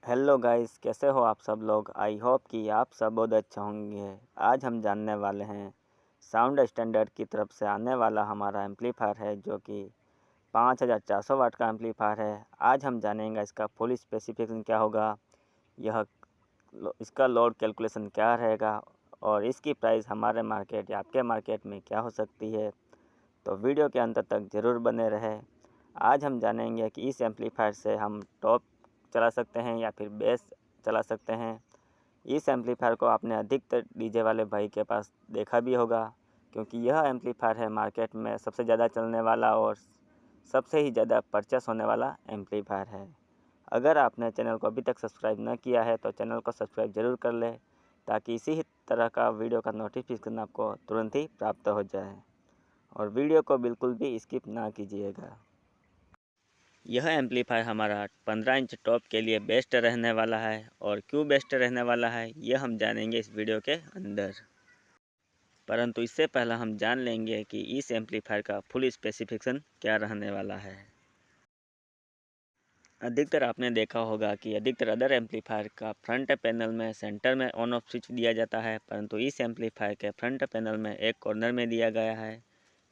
Hello guys, कैसे हो आप सब लोग। आई होप कि आप सब बहुत अच्छे होंगे। आज हम जानने वाले हैं साउंड स्टैंडर्ड की तरफ से आने वाला हमारा एम्पलीफायर है जो कि 5400 वाट का एम्पलीफायर है। आज हम जानेंगे इसका फुल स्पेसिफिकेशन क्या होगा, यह इसका लोड कैलकुलेशन क्या रहेगा और इसकी प्राइस हमारे मार्केट या आपके मार्केट में क्या हो सकती है। तो वीडियो के अंत तक ज़रूर बने रहे। आज हम जानेंगे कि इस एम्पलीफायर से हम टॉप चला सकते हैं या फिर बेस चला सकते हैं। इस एम्पलीफायर को आपने अधिकतर डीजे वाले भाई के पास देखा भी होगा, क्योंकि यह एम्पलीफायर है मार्केट में सबसे ज़्यादा चलने वाला और सबसे ही ज़्यादा परचेस होने वाला एम्पलीफायर है। अगर आपने चैनल को अभी तक सब्सक्राइब न किया है तो चैनल को सब्सक्राइब ज़रूर कर ले, ताकि इसी ही तरह का वीडियो का नोटिफिकेशन आपको तुरंत ही प्राप्त हो जाए। और वीडियो को बिल्कुल भी स्किप ना कीजिएगा। यह एम्पलीफायर हमारा 15 इंच टॉप के लिए बेस्ट रहने वाला है, और क्यों बेस्ट रहने वाला है यह हम जानेंगे इस वीडियो के अंदर। परंतु इससे पहले हम जान लेंगे कि इस एम्पलीफायर का फुल स्पेसिफिकेशन क्या रहने वाला है। अधिकतर आपने देखा होगा कि अधिकतर अदर एम्पलीफायर का फ्रंट पैनल में सेंटर में ऑन ऑफ स्विच दिया जाता है, परंतु इस एम्पलीफायर के फ्रंट पैनल में एक कॉर्नर में दिया गया है,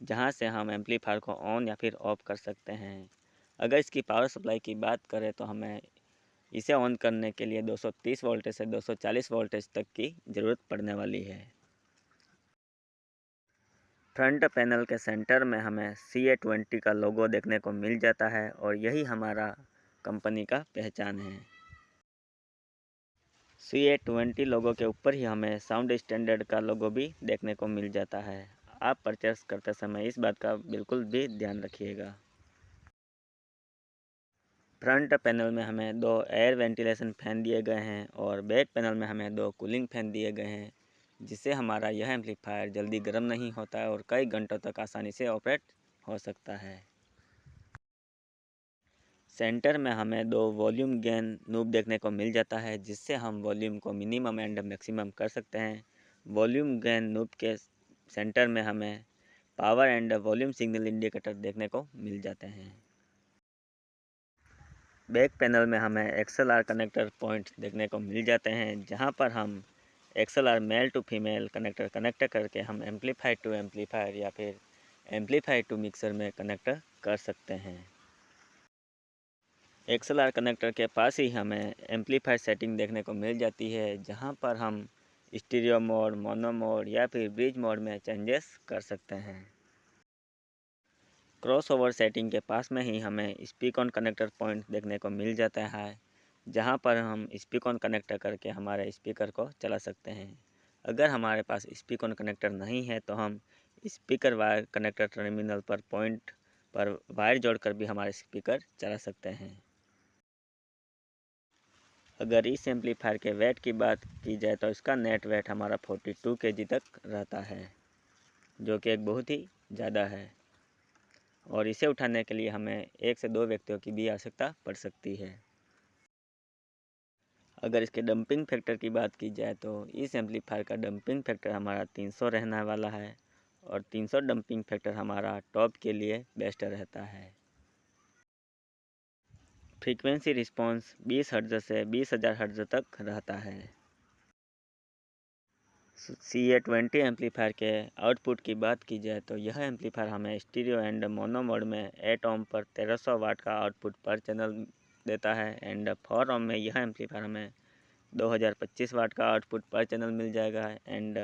जहां से हम एम्पलीफायर को ऑन या फिर ऑफ कर सकते हैं। अगर इसकी पावर सप्लाई की बात करें तो हमें इसे ऑन करने के लिए 230 वोल्टेज से 240 वोल्टेज तक की ज़रूरत पड़ने वाली है। फ्रंट पैनल के सेंटर में हमें CA20 का लोगो देखने को मिल जाता है, और यही हमारा कंपनी का पहचान है। CA20 लोगो के ऊपर ही हमें साउंड स्टैंडर्ड का लोगो भी देखने को मिल जाता है। आप परचेस करते समय इस बात का बिल्कुल भी ध्यान रखिएगा। फ्रंट पैनल में हमें 2 एयर वेंटिलेशन फ़ैन दिए गए हैं और बैक पैनल में हमें 2 कूलिंग फ़ैन दिए गए हैं, जिससे हमारा यह एम्पलीफायर जल्दी गर्म नहीं होता है और कई घंटों तक आसानी से ऑपरेट हो सकता है। सेंटर में हमें 2 वॉल्यूम गेन नूब देखने को मिल जाता है, जिससे हम वॉल्यूम को मिनिमम एंड मैक्सिमम कर सकते हैं। वॉल्यूम गेन नूब के सेंटर में हमें power and volume signal indicator देखने को मिल जाते हैं। बैक पैनल में हमें XLR कनेक्टर पॉइंट देखने को मिल जाते हैं, जहां पर हम XLR male to female connector connect करके हम एम्पलीफायर टू एम्पलीफायर या फिर एम्पलीफायर टू मिक्सर में कनेक्ट कर सकते हैं। XLR कनेक्टर के पास ही हमें एम्पलीफायर सेटिंग देखने को मिल जाती है, जहां पर हम स्टीरियो मोड, मोनो मोड या फिर ब्रिज मोड में चेंजेस कर सकते हैं। क्रॉसओवर सेटिंग के पास में ही हमें स्पीक ऑन कनेक्टर पॉइंट देखने को मिल जाता है, जहां पर हम स्पीक ऑन कनेक्टर करके हमारे स्पीकर को चला सकते हैं। अगर हमारे पास स्पीक ऑन कनेक्टर नहीं है तो हम स्पीकर वायर कनेक्टर टर्मिनल पर पॉइंट पर वायर जोड़कर भी हमारे स्पीकर चला सकते हैं। अगर इस एम्पलीफायर के वेट की बात की जाए तो इसका नेट वेट हमारा 42 kg तक रहता है, जो कि एक बहुत ही ज़्यादा है, और इसे उठाने के लिए हमें 1 से 2 व्यक्तियों की भी आवश्यकता पड़ सकती है। अगर इसके डंपिंग फैक्टर की बात की जाए तो इस एम्पलीफायर का डंपिंग फैक्टर हमारा 300 रहने वाला है, और 300 डंपिंग फैक्टर हमारा टॉप के लिए बेस्ट रहता है। फ्रीक्वेंसी रिस्पॉन्स 20 हर्ट्ज से 20,000 हर्ट्ज तक रहता है। CA20 एम्पलीफायर के आउटपुट की बात की जाए तो यह एम्पलीफायर हमें स्टीरियो एंड मोनो मोड में 8 ओम पर 1300 वाट का आउटपुट पर चैनल देता है, एंड 4 ओम में यह एम्पलीफायर हमें 2025 वाट का आउटपुट पर चैनल मिल जाएगा, एंड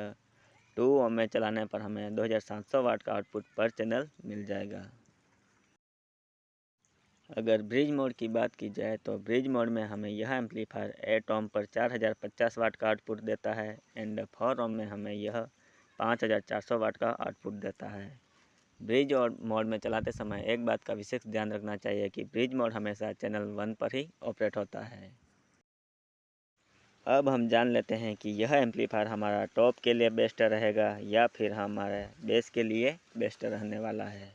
2 ओम में चलाने पर हमें 2700 वाट का आउटपुट पर चैनल मिल जाएगा। अगर ब्रिज मोड की बात की जाए तो ब्रिज मोड में हमें यह एम्पलीफायर 8 ओम पर 4050 वाट का आउटपुट देता है, एंड 4 ओम में हमें यह 5400 वाट का आउटपुट देता है। ब्रिज और मोड में चलाते समय एक बात का विशेष ध्यान रखना चाहिए कि ब्रिज मोड हमेशा चैनल 1 पर ही ऑपरेट होता है। अब हम जान लेते हैं कि यह एम्पलीफायर हमारा टॉप के लिए बेस्ट रहेगा या फिर हमारे बेस के लिए बेस्ट रहने वाला है।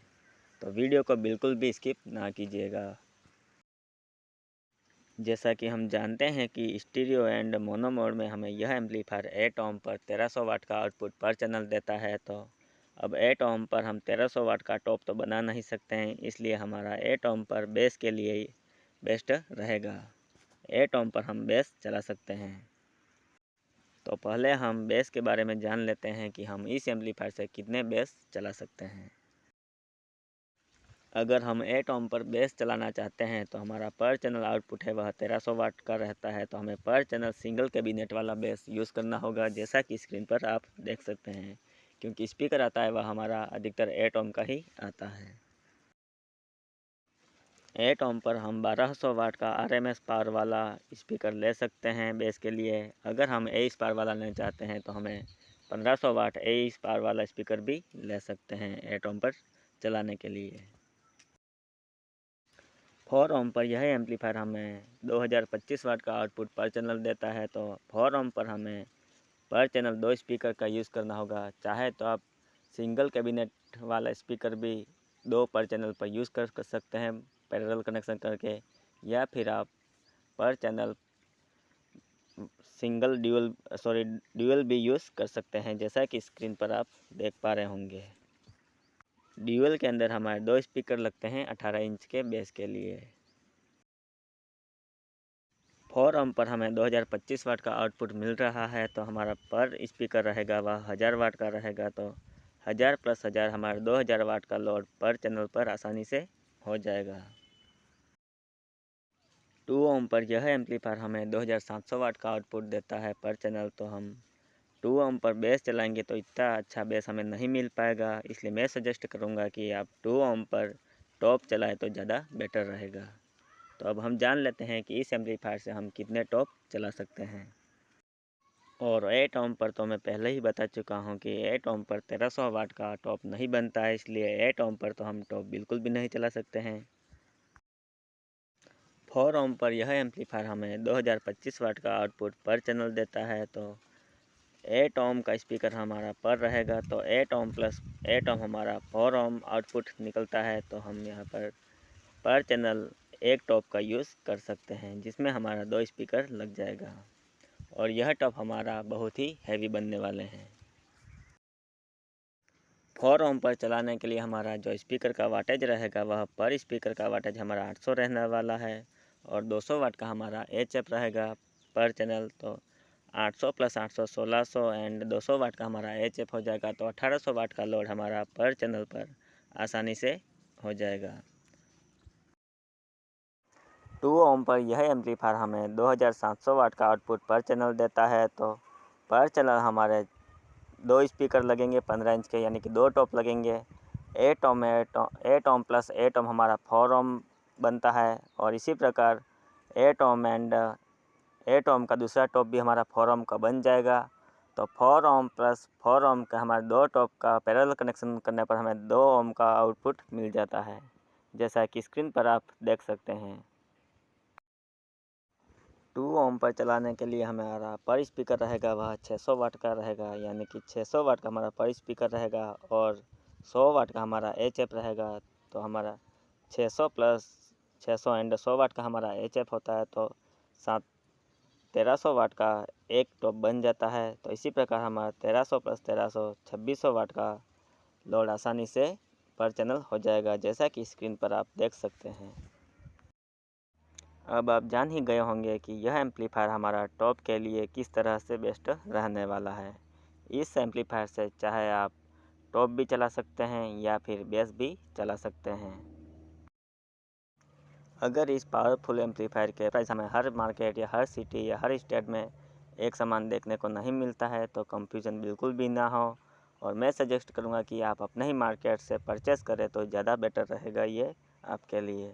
तो वीडियो को बिल्कुल भी स्किप ना कीजिएगा। जैसा कि हम जानते हैं कि स्टीरियो एंड मोनो मोड में हमें यह एम्पलीफायर 8 ओम पर 1300 वाट का आउटपुट पर चैनल देता है, तो अब 8 ओम पर हम 1300 वाट का टॉप तो बना नहीं सकते हैं, इसलिए हमारा 8 ओम पर बेस के लिए बेस्ट रहेगा। 8 ओम पर हम बेस चला सकते हैं। तो पहले हम बेस के बारे में जान लेते हैं कि हम इस एम्पलीफायर से कितने बेस चला सकते हैं। अगर हम 8 ओम पर बेस चलाना चाहते हैं तो हमारा पर चैनल आउटपुट है वह 1300 वाट का रहता है, तो हमें पर चैनल सिंगल कैबिनेट वाला बेस यूज़ करना होगा, जैसा कि स्क्रीन पर आप देख सकते हैं। क्योंकि स्पीकर आता है वह हमारा अधिकतर 8 ओम का ही आता है। 8 ओम पर हम 1200 वाट का RMS पावर वाला स्पीकर ले सकते हैं बेस के लिए। अगर हम AIS पावर वाला लेना चाहते हैं तो हमें 1500 वाट AIS पावर वाला स्पीकर भी ले सकते हैं 8 ओम पर चलाने के लिए। 4 ओम पर यह एम्पलीफायर हमें 2025 वाट का आउटपुट पर चैनल देता है, तो 4 ओम पर हमें पर चैनल 2 स्पीकर का यूज़ करना होगा। चाहे तो आप सिंगल कैबिनेट वाला स्पीकर भी 2 पर चैनल पर यूज़ कर सकते हैं पैरेलल कनेक्शन करके, या फिर आप पर चैनल ड्यूअल भी यूज़ कर सकते हैं, जैसा कि स्क्रीन पर आप देख पा रहे होंगे। ड्यूअल के अंदर हमारे 2 स्पीकर लगते हैं 18 इंच के बेस के लिए। 4 ओम पर हमें 2025 वाट का आउटपुट मिल रहा है, तो हमारा पर स्पीकर रहेगा वह 1000 वाट का रहेगा, तो 1000 + 1000 हमारे 2000 वाट का लोड पर चैनल पर आसानी से हो जाएगा। 2 ओम पर यह एम्पलीफायर हमें 2700 वाट का आउटपुट देता है पर चैनल, तो हम 2 ओम पर बेस चलाएंगे तो इतना अच्छा बेस हमें नहीं मिल पाएगा, इसलिए मैं सजेस्ट करूँगा कि आप 2 ओम पर टॉप चलाएं तो ज़्यादा बेटर रहेगा। तो अब हम जान लेते हैं कि इस एम्पलीफायर से हम कितने टॉप चला सकते हैं। और 8 ओम पर तो मैं पहले ही बता चुका हूँ कि 8 ओम पर 1300 वाट का टॉप नहीं बनता है, इसलिए 8 ओम पर तो हम टॉप बिल्कुल भी नहीं चला सकते हैं। 4 ओम पर यह एम्पलीफायर हमें 2025 वाट का आउटपुट पर चैनल देता है, तो 8 ओम का स्पीकर हमारा पर रहेगा, तो 8 ओम + 8 ओम हमारा 4 ओम आउटपुट निकलता है, तो हम यहाँ पर चैनल एक टॉप का यूज़ कर सकते हैं, जिसमें हमारा 2 स्पीकर लग जाएगा। और यह टॉप हमारा बहुत ही हैवी बनने वाले हैं। 4 ओम पर चलाने के लिए हमारा जो स्पीकर का वाटेज रहेगा वह पर स्पीकर का वाटेज हमारा 800 रहने वाला है, और 200 वाट का हमारा HF रहेगा पर चैनल, तो 800 + 800 1600 एंड 200 वाट का हमारा HF हो जाएगा, तो 1800 वाट का लोड हमारा पर चैनल पर आसानी से हो जाएगा। 2 ओम पर यह एम्पलीफायर हमें 2700 वाट का आउटपुट पर चैनल देता है, तो पर चैनल हमारे 2 स्पीकर लगेंगे 15 इंच के, यानी कि 2 टॉप लगेंगे। 8 ओम + 8 ओम हमारा 4 ओम बनता है, और इसी प्रकार 8 ओम एंड 8 ओम का दूसरा टॉप भी हमारा 4 ओम का बन जाएगा। तो 4 ओम + 4 ओम का हमारे 2 टॉप का पैरेलल कनेक्शन करने पर हमें 2 ओम का आउटपुट मिल जाता है, जैसा कि स्क्रीन पर आप देख सकते हैं। 2 ओम पर चलाने के लिए हमारा पर स्पीकर रहेगा वह 600 वाट का रहेगा, यानी कि 600 वाट का हमारा पर स्पीकर रहेगा, और 100 वाट का हमारा HF रहेगा। तो हमारा 600 + 600 एंड 100 वाट का हमारा HF होता है, तो 1300 वाट का एक टॉप बन जाता है। तो इसी प्रकार हमारा 1300 + 1300 2600 वाट का लोड आसानी से पर चैनल हो जाएगा, जैसा कि स्क्रीन पर आप देख सकते हैं। अब आप जान ही गए होंगे कि यह एम्पलीफायर हमारा टॉप के लिए किस तरह से बेस्ट रहने वाला है। इस एम्पलीफायर से चाहे आप टॉप भी चला सकते हैं या फिर बेस भी चला सकते हैं। अगर इस पावरफुल एम्पलीफायर के प्राइस हमें हर मार्केट या हर सिटी या हर स्टेट में एक समान देखने को नहीं मिलता है, तो कंफ्यूजन बिल्कुल भी ना हो, और मैं सजेस्ट करूँगा कि आप अपने ही मार्केट से परचेस करें तो ज़्यादा बेटर रहेगा ये आपके लिए।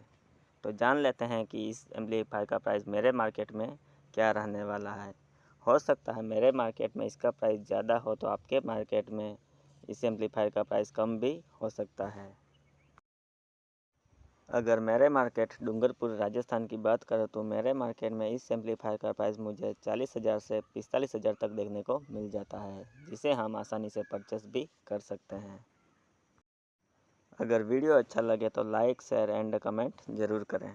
तो जान लेते हैं कि इस एम्पलीफायर का प्राइस मेरे मार्केट में क्या रहने वाला है। हो सकता है मेरे मार्केट में इसका प्राइस ज़्यादा हो, तो आपके मार्केट में इस एम्पलीफायर का प्राइस कम भी हो सकता है। अगर मेरे मार्केट डूंगरपुर राजस्थान की बात करें, तो मेरे मार्केट में इस एम्पलीफायर का प्राइस मुझे 40,000 से 45,000 तक देखने को मिल जाता है, जिसे हम आसानी से परचेस भी कर सकते हैं। अगर वीडियो अच्छा लगे तो लाइक, शेयर एंड कमेंट ज़रूर करें।